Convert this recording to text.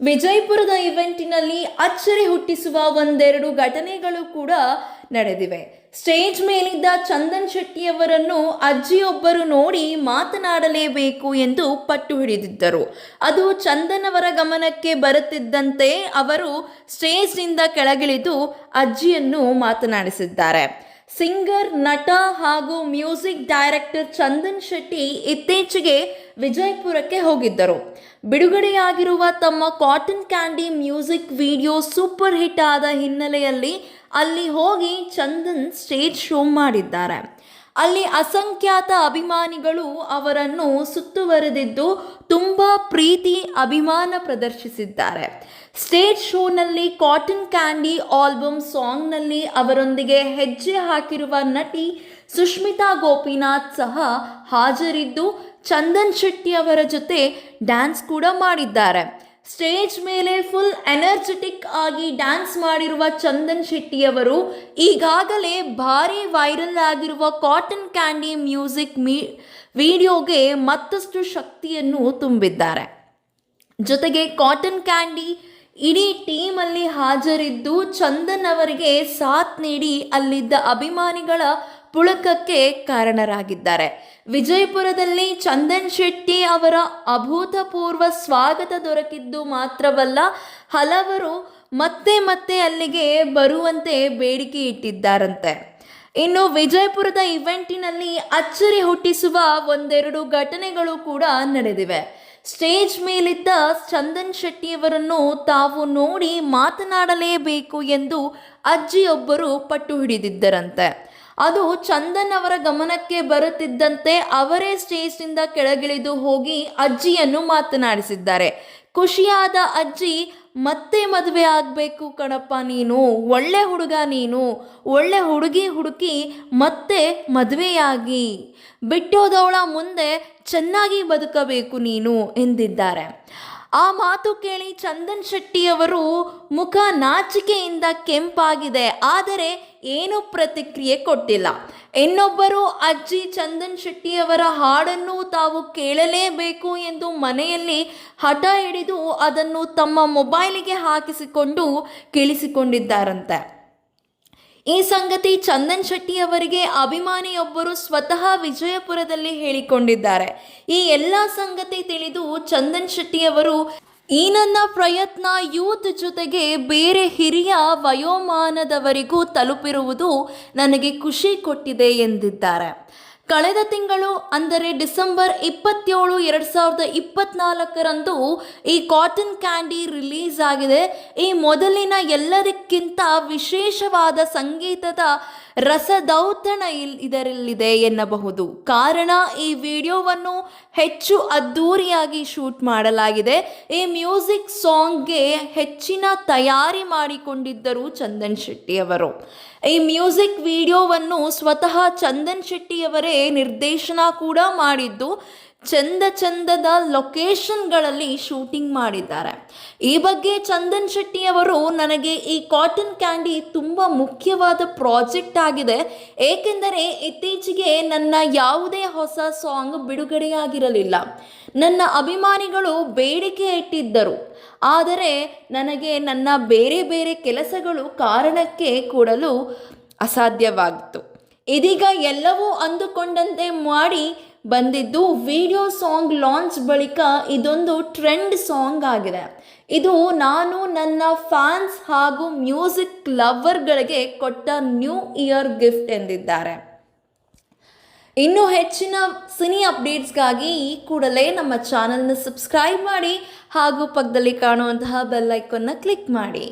ವಿಜಯಪುರದ ಇವೆಂಟಿನಲ್ಲಿ ಅಚ್ಚರಿ ಹುಟ್ಟಿಸುವ ಒಂದೆರಡು ಘಟನೆಗಳು ಕೂಡ ನಡೆದಿವೆ. ಸ್ಟೇಜ್ ಮೇಲಿದ್ದ ಚಂದನ್ ಶೆಟ್ಟಿಯವರನ್ನು ಅಜ್ಜಿಯೊಬ್ಬರು ನೋಡಿ ಮಾತನಾಡಲೇಬೇಕು ಎಂದು ಪಟ್ಟು ಹಿಡಿದಿದ್ದರು. ಅದು ಚಂದನ್ ಅವರ ಗಮನಕ್ಕೆ ಬರುತ್ತಿದ್ದಂತೆ ಅವರು ಸ್ಟೇಜ್ನಿಂದ ಕೆಳಗಿಳಿದು ಅಜ್ಜಿಯನ್ನು ಮಾತನಾಡಿಸಿದ್ದಾರೆ. ಸಿಂಗರ್, ನಟ ಹಾಗೂ ಮ್ಯೂಸಿಕ್ ಡೈರೆಕ್ಟರ್ ಚಂದನ್ ಶೆಟ್ಟಿ ಇತ್ತೀಚೆಗೆ ವಿಜಯಪುರಕ್ಕೆ ಹೋಗಿದ್ದರು. ಬಿಡುಗಡೆಯಾಗಿರುವ ತಮ್ಮ cotton candy music video super hit ಆದ ಹಿನ್ನೆಲೆಯಲ್ಲಿ ಅಲ್ಲಿ ಹೋಗಿ ಚಂದನ್ ಸ್ಟೇಜ್ ಶೋ ಮಾಡಿದ್ದಾರೆ. ಅಲ್ಲಿ ಅಸಂಖ್ಯಾತ ಅಭಿಮಾನಿಗಳು ಅವರನ್ನು ಸುತ್ತುವರೆದಿದ್ದು ತುಂಬ ಪ್ರೀತಿ ಅಭಿಮಾನ ಪ್ರದರ್ಶಿಸಿದ್ದಾರೆ. ಸ್ಟೇಜ್ ಶೋನಲ್ಲಿ ಕಾಟನ್ ಕ್ಯಾಂಡಿ ಆಲ್ಬಮ್ ಸಾಂಗ್ನಲ್ಲಿ ಅವರೊಂದಿಗೆ ಹೆಜ್ಜೆ ಹಾಕಿರುವ ನಟಿ ಸುಷ್ಮಿತಾ ಗೋಪಿನಾಥ್ ಸಹ ಹಾಜರಿದ್ದು ಚಂದನ್ ಶೆಟ್ಟಿ ಅವರ ಜೊತೆ ಡ್ಯಾನ್ಸ್ ಕೂಡ ಮಾಡಿದ್ದಾರೆ. ಸ್ಟೇಜ್ ಮೇಲೆ ಫುಲ್ ಎನರ್ಜೆಟಿಕ್ ಆಗಿ ಡ್ಯಾನ್ಸ್ ಮಾಡಿರುವ ಚಂದನ್ ಶೆಟ್ಟಿಯವರು ಈಗಾಗಲೇ ಭಾರಿ ವೈರಲ್ ಆಗಿರುವ ಕಾಟನ್ ಕ್ಯಾಂಡಿ ಮ್ಯೂಸಿಕ್ ವಿಡಿಯೋಗೆ ಮತ್ತಷ್ಟು ಶಕ್ತಿಯನ್ನು ತುಂಬಿದ್ದಾರೆ. ಜೊತೆಗೆ ಕಾಟನ್ ಕ್ಯಾಂಡಿ ಇಡೀ ಟೀಮಲ್ಲಿ ಹಾಜರಿದ್ದು ಚಂದನ್ ಅವರಿಗೆ ಸಾಥ್ ನೀಡಿ ಅಲ್ಲಿದ್ದ ಅಭಿಮಾನಿಗಳ ಪುಳಕಕ್ಕೆ ಕಾರಣರಾಗಿದ್ದಾರೆ. ವಿಜಯಪುರದಲ್ಲಿ ಚಂದನ್ ಶೆಟ್ಟಿ ಅವರ ಅಭೂತಪೂರ್ವ ಸ್ವಾಗತ ದೊರಕಿದ್ದು ಮಾತ್ರವಲ್ಲ, ಹಲವರು ಮತ್ತೆ ಮತ್ತೆ ಅಲ್ಲಿಗೆ ಬರುವಂತೆ ಬೇಡಿಕೆ ಇಟ್ಟಿದ್ದಾರಂತೆ. ಇನ್ನು ವಿಜಯಪುರದ ಇವೆಂಟಿನಲ್ಲಿ ಅಚ್ಚರಿ ಹುಟ್ಟಿಸುವ ಒಂದೆರಡು ಘಟನೆಗಳು ಕೂಡ ನಡೆದಿವೆ. ಸ್ಟೇಜ್ ಮೇಲಿದ್ದ ಚಂದನ್ ಶೆಟ್ಟಿಯವರನ್ನು ತಾವು ನೋಡಿ ಮಾತನಾಡಲೇಬೇಕು ಎಂದು ಅಜ್ಜಿಯೊಬ್ಬರು ಪಟ್ಟು ಹಿಡಿದಿದ್ದರಂತೆ. ಅದು ಚಂದನ್ ಅವರ ಗಮನಕ್ಕೆ ಬರುತ್ತಿದ್ದಂತೆ ಅವರೇ ಸ್ಟೇಜ್ನಿಂದ ಕೆಳಗಿಳಿದು ಹೋಗಿ ಅಜ್ಜಿಯನ್ನು ಮಾತನಾಡಿಸಿದ್ದಾರೆ. ಖುಷಿಯಾದ ಅಜ್ಜಿ, ಮತ್ತೆ ಮದುವೆ ಆಗಬೇಕು ಕಣಪ್ಪ, ನೀನು ಒಳ್ಳೆ ಹುಡುಗ, ನೀನು ಒಳ್ಳೆ ಹುಡುಗಿ ಹುಡುಕಿ ಮತ್ತೆ ಮದುವೆಯಾಗಿ ಬಿಟ್ಟೋದವಳ ಮುಂದೆ ಚೆನ್ನಾಗಿ ಬದುಕಬೇಕು ನೀನು ಎಂದಿದ್ದಾರೆ. ಆ ಮಾತು ಕೇಳಿ ಚಂದನ್ ಶೆಟ್ಟಿಯವರು ಮುಖ ನಾಚಿಕೆಯಿಂದ ಕೆಂಪಾಗಿದೆ, ಆದರೆ ಏನೂ ಪ್ರತಿಕ್ರಿಯೆ ಕೊಟ್ಟಿಲ್ಲ. ಇನ್ನೊಬ್ಬರು ಅಜ್ಜಿ ಚಂದನ್ ಶೆಟ್ಟಿಯವರ ಹಾಡನ್ನು ತಾವು ಕೇಳಲೇಬೇಕು ಎಂದು ಮನೆಯಲ್ಲಿ ಹಠ ಹಿಡಿದು ಅದನ್ನು ತಮ್ಮ ಮೊಬೈಲಿಗೆ ಹಾಕಿಸಿಕೊಂಡು ಕೇಳಿಸಿಕೊಂಡಿದ್ದಾರಂತೆ. ಈ ಸಂಗತಿ ಚಂದನ್ ಶೆಟ್ಟಿ ಅವರಿಗೆ ಅಭಿಮಾನಿಯೊಬ್ಬರು ಸ್ವತಃ ವಿಜಯಪುರದಲ್ಲಿ ಹೇಳಿಕೊಂಡಿದ್ದಾರೆ. ಈ ಎಲ್ಲ ಸಂಗತಿ ತಿಳಿದು ಚಂದನ್ ಶೆಟ್ಟಿಯವರು, ಈ ನನ್ನ ಪ್ರಯತ್ನ ಯೂತ್ ಜೊತೆಗೆ ಬೇರೆ ಹಿರಿಯ ವಯೋಮಾನದವರಿಗೂ ತಲುಪಿರುವುದು ನನಗೆ ಖುಷಿ ಕೊಟ್ಟಿದೆ ಎಂದಿದ್ದಾರೆ. ಕಳೆದ ತಿಂಗಳು ಅಂದರೆ ಡಿಸೆಂಬರ್ 27, 2024ರಂದು ಈ ಕಾಟನ್ ಕ್ಯಾಂಡಿ ರಿಲೀಸ್ ಆಗಿದೆ. ಈ ಮೊದಲಿನ ಎಲ್ಲದಕ್ಕಿಂತ ವಿಶೇಷವಾದ ಸಂಗೀತದ ರಸದೌತಣ ಇದರಲ್ಲಿದೆ ಎನ್ನಬಹುದು. ಕಾರಣ, ಈ ವಿಡಿಯೋವನ್ನು ಹೆಚ್ಚು ಅದ್ಧೂರಿಯಾಗಿ ಶೂಟ್ ಮಾಡಲಾಗಿದೆ. ಈ ಮ್ಯೂಸಿಕ್ ಸಾಂಗ್ಗೆ ಹೆಚ್ಚಿನ ತಯಾರಿ ಮಾಡಿಕೊಂಡಿದ್ದರು ಚಂದನ್ ಶೆಟ್ಟಿಯವರು. ಈ ಮ್ಯೂಸಿಕ್ ವಿಡಿಯೋವನ್ನು ಸ್ವತಃ ಚಂದನ್ ಶೆಟ್ಟಿಯವರೇ ನಿರ್ದೇಶನ ಕೂಡ ಮಾಡಿದ್ದು ಚಂದದ ಲೊಕೇಶನ್ಗಳಲ್ಲಿ ಶೂಟಿಂಗ್ ಮಾಡಿದ್ದಾರೆ. ಈ ಬಗ್ಗೆ ಚಂದನ್ ಶೆಟ್ಟಿಯವರು, ನನಗೆ ಈ ಕಾಟನ್ ಕ್ಯಾಂಡಿ ತುಂಬ ಮುಖ್ಯವಾದ ಪ್ರಾಜೆಕ್ಟ್ ಆಗಿದೆ, ಏಕೆಂದರೆ ಇತ್ತೀಚೆಗೆ ನನ್ನ ಯಾವುದೇ ಹೊಸ ಸಾಂಗ್ ಬಿಡುಗಡೆಯಾಗಿರಲಿಲ್ಲ. ನನ್ನ ಅಭಿಮಾನಿಗಳು ಬೇಡಿಕೆ ಇಟ್ಟಿದ್ದರು, ಆದರೆ ನನಗೆ ನನ್ನ ಬೇರೆ ಬೇರೆ ಕೆಲಸಗಳು ಕಾರಣಕ್ಕೆ ಕೊಡಲು ಅಸಾಧ್ಯವಾಗಿತ್ತು. ಇದೀಗ ಎಲ್ಲವೂ ಅಂದುಕೊಂಡಂತೆ ಮಾಡಿ ಬಂದಿದ್ದು ವಿಡಿಯೋ ಸಾಂಗ್ ಲಾಂಚ್ ಬಳಿಕ ಇದೊಂದು ಟ್ರೆಂಡ್ ಸಾಂಗ್ ಆಗಿದೆ. ಇದು ನಾನು ನನ್ನ ಫ್ಯಾನ್ಸ್ ಹಾಗೂ ಮ್ಯೂಸಿಕ್ ಲವರ್ಗಳಿಗೆ ಕೊಟ್ಟ ನ್ಯೂ ಇಯರ್ ಗಿಫ್ಟ್ ಎಂದಿದ್ದಾರೆ. ಇನ್ನೂ ಹೆಚ್ಚಿನ ಸಿನಿ ಅಪ್ಡೇಟ್ಸ್ಗಾಗಿ ಈ ಕೂಡಲೇ ನಮ್ಮ ಚಾನಲ್ನ ಸಬ್ಸ್ಕ್ರೈಬ್ ಮಾಡಿ ಹಾಗೂ ಪಕ್ಕದಲ್ಲಿ ಕಾಣುವಂತಹ ಬೆಲ್ ಐಕಾನ್ನ ಕ್ಲಿಕ್ ಮಾಡಿ.